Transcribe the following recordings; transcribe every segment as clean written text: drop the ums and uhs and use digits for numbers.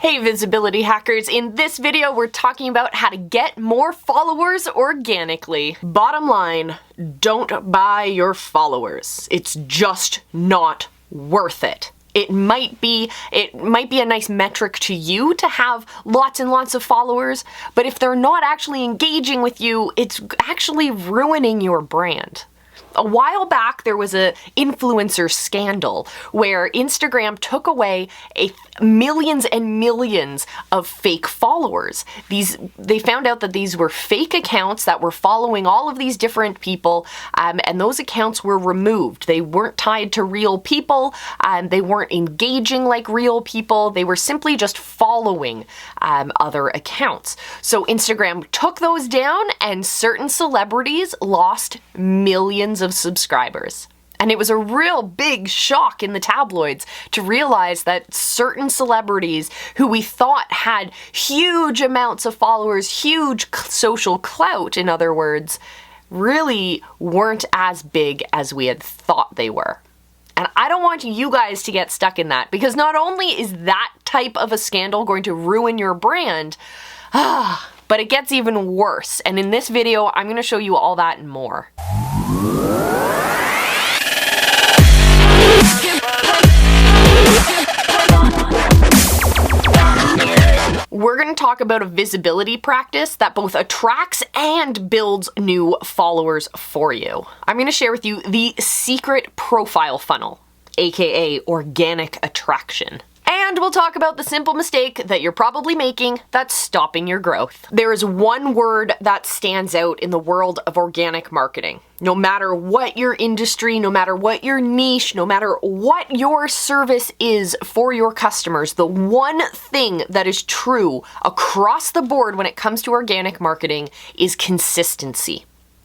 Hey visibility hackers, in this video we're talking about how to get more followers organically. Bottom line, don't buy your followers. It's just not worth it. It might be a nice metric to you to have lots and lots of followers, but if they're not actually engaging with you, it's actually ruining your brand. A while back, there was an influencer scandal where Instagram took away millions and millions of fake followers. They found out that these were fake accounts that were following all of these different people, and those accounts were removed. They weren't tied to real people, they weren't engaging like real people, they were simply just following other accounts. So Instagram took those down, and certain celebrities lost millions of subscribers. And it was a real big shock in the tabloids to realize that certain celebrities who we thought had huge amounts of followers, huge social clout, in other words, really weren't as big as we had thought they were. And I don't want you guys to get stuck in that, because not only is that type of a scandal going to ruin your brand, but it gets even worse. And in this video, I'm going to show you all that and more. We're going to talk about a visibility practice that both attracts and builds new followers for you. I'm going to share with you the secret profile funnel, aka organic attraction. And we'll talk about the simple mistake that you're probably making that's stopping your growth. There is one word that stands out in the world of organic marketing. No matter what your industry, no matter what your niche, no matter what your service is for your customers, the one thing that is true across the board when it comes to organic marketing is consistency.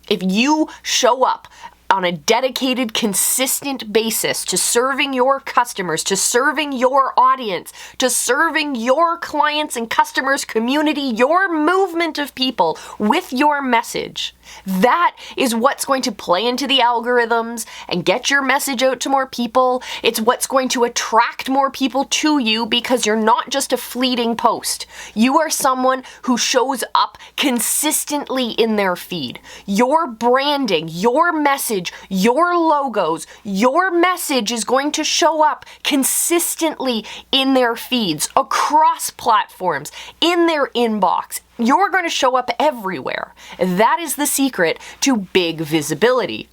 If you show up on a dedicated, consistent basis to serving your customers, to serving your audience, to serving your clients and customers, community, your movement of people with your message, that is what's going to play into the algorithms and get your message out to more people. It's what's going to attract more people to you, because you're not just a fleeting post. You are someone who shows up consistently in their feed. Your branding, your message, your logos, your message is going to show up consistently in their feeds, across platforms, in their inbox. You're going to show up everywhere. That is the secret to big visibility.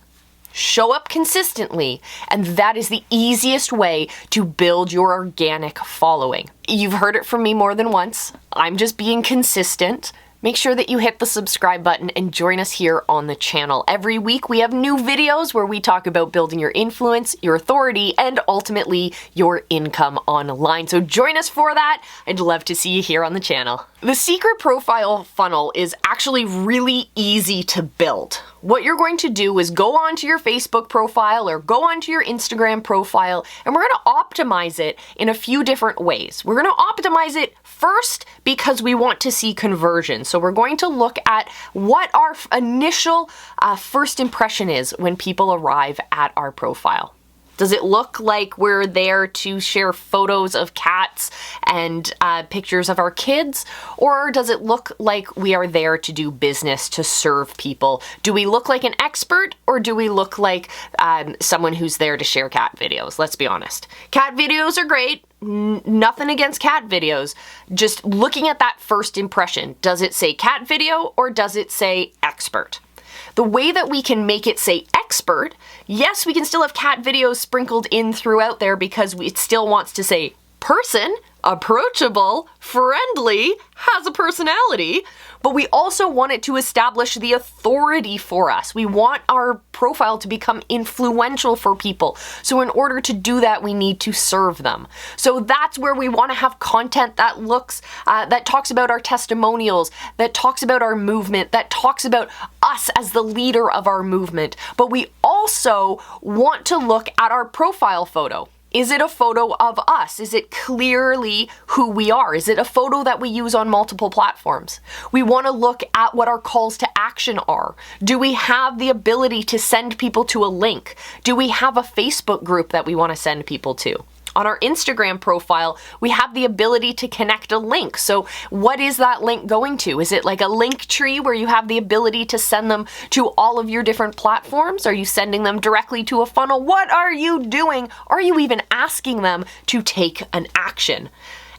Show up consistently, and that is the easiest way to build your organic following. You've heard it from me more than once. I'm just being consistent. Make sure that you hit the subscribe button and join us here on the channel. Every week we have new videos where we talk about building your influence, your authority, and ultimately your income online. So join us for that. I'd love to see you here on the channel. The secret profile funnel is actually really easy to build. What you're going to do is go onto your Facebook profile or go onto your Instagram profile, and we're going to optimize it in a few different ways. We're going to optimize it first because we want to see conversion. So we're going to look at what our initial first impression is when people arrive at our profile. Does it look like we're there to share photos of cats and pictures of our kids? Or does it look like we are there to do business, to serve people? Do we look like an expert, or do we look like someone who's there to share cat videos? Let's be honest. Cat videos are great. Nothing against cat videos. Just looking at that first impression. Does it say cat video, or does it say expert? The way that we can make it say expert, yes, we can still have cat videos sprinkled in throughout there because it still wants to say person, approachable, friendly, has a personality, but we also want it to establish the authority for us. We want our profile to become influential for people. So in order to do that, we need to serve them. So that's where we want to have content that looks, that talks about our testimonials, that talks about our movement, that talks about us as the leader of our movement. But we also want to look at our profile photo. Is it a photo of us? Is it clearly who we are? Is it a photo that we use on multiple platforms? We want to look at what our calls to action are. Do we have the ability to send people to a link? Do we have a Facebook group that we want to send people to? On our Instagram profile, we have the ability to connect a link. So what is that link going to? Is it like a link tree where you have the ability to send them to all of your different platforms? Are you sending them directly to a funnel? What are you doing? Are you even asking them to take an action?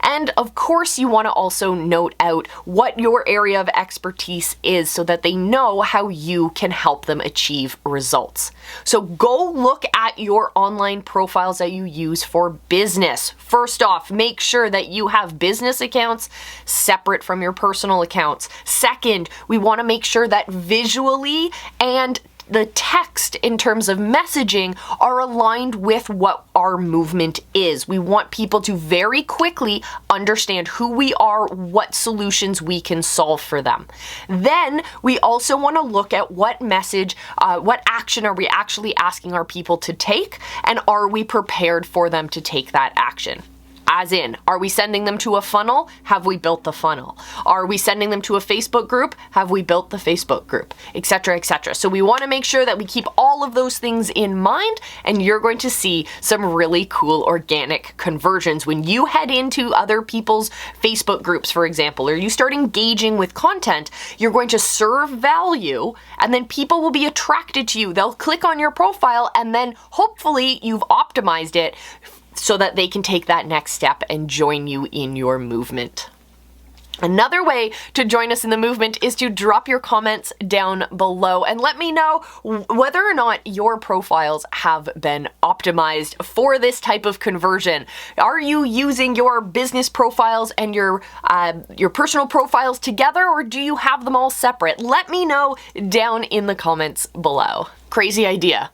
And of course, you want to also note out what your area of expertise is so that they know how you can help them achieve results. So go look at your online profiles that you use for business. First off, make sure that you have business accounts separate from your personal accounts. Second, we want to make sure that visually and the text in terms of messaging are aligned with what our movement is. We want people to very quickly understand who we are, what solutions we can solve for them. Then we also want to look at what message, what action are we actually asking our people to take, and are we prepared for them to take that action? As in, are we sending them to a funnel? Have we built the funnel? Are we sending them to a Facebook group? Have we built the Facebook group? Etc., etc. So we want to make sure that we keep all of those things in mind, and you're going to see some really cool organic conversions when you head into other people's Facebook groups, for example, or you start engaging with content. You're going to serve value, and then people will be attracted to you. They'll click on your profile, and then hopefully you've optimized it so that they can take that next step and join you in your movement. Another way to join us in the movement is to drop your comments down below and let me know whether or not your profiles have been optimized for this type of conversion. Are you using your business profiles and your personal profiles together, or do you have them all separate? Let me know down in the comments below. Crazy idea.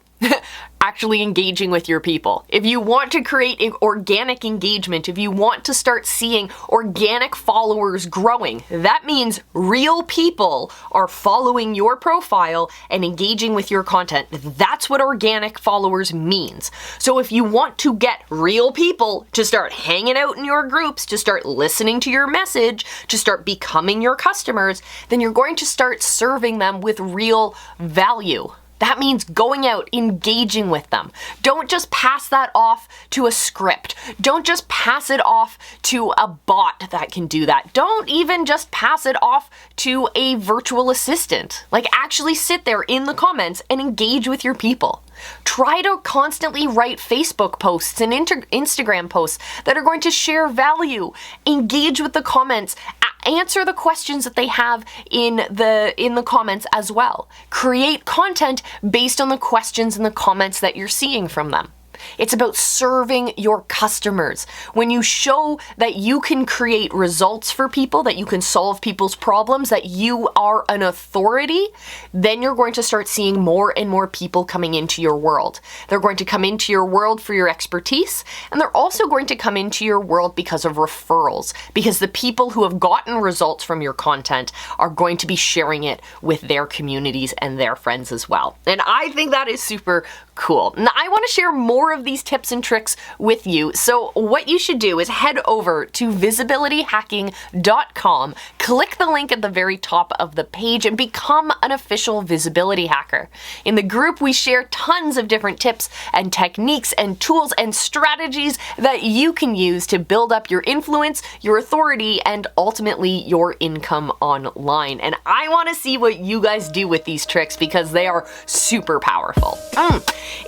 Actually engaging with your people. If you want to create organic engagement, if you want to start seeing organic followers growing, that means real people are following your profile and engaging with your content. That's what organic followers means. So if you want to get real people to start hanging out in your groups, to start listening to your message, to start becoming your customers, then you're going to start serving them with real value. That means going out, engaging with them. Don't just pass that off to a script. Don't just pass it off to a bot that can do that. Don't even just pass it off to a virtual assistant. Like, actually sit there in the comments and engage with your people. Try to constantly write Facebook posts and Instagram posts that are going to share value. Engage with the comments. Answer the questions that they have in the comments as well. Create content based on the questions and the comments that you're seeing from them. It's about serving your customers. When you show that you can create results for people, that you can solve people's problems, that you are an authority, then you're going to start seeing more and more people coming into your world. They're going to come into your world for your expertise, and they're also going to come into your world because of referrals, because the people who have gotten results from your content are going to be sharing it with their communities and their friends as well. And I think that is super cool. Now, I want to share more of these tips and tricks with you. So what you should do is head over to visibilityhacking.com, click the link at the very top of the page, and become an official visibility hacker. In the group, we share tons of different tips and techniques and tools and strategies that you can use to build up your influence, your authority, and ultimately your income online. And I want to see what you guys do with these tricks because they are super powerful.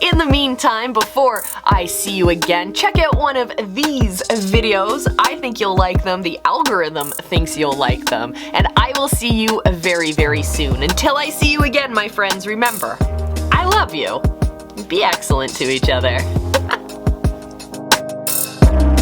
In the meantime, before I see you again, check out one of these videos. I think you'll like them. The algorithm thinks you'll like them. And I will see you very, very soon. Until I see you again, my friends, remember, I love you. Be excellent to each other.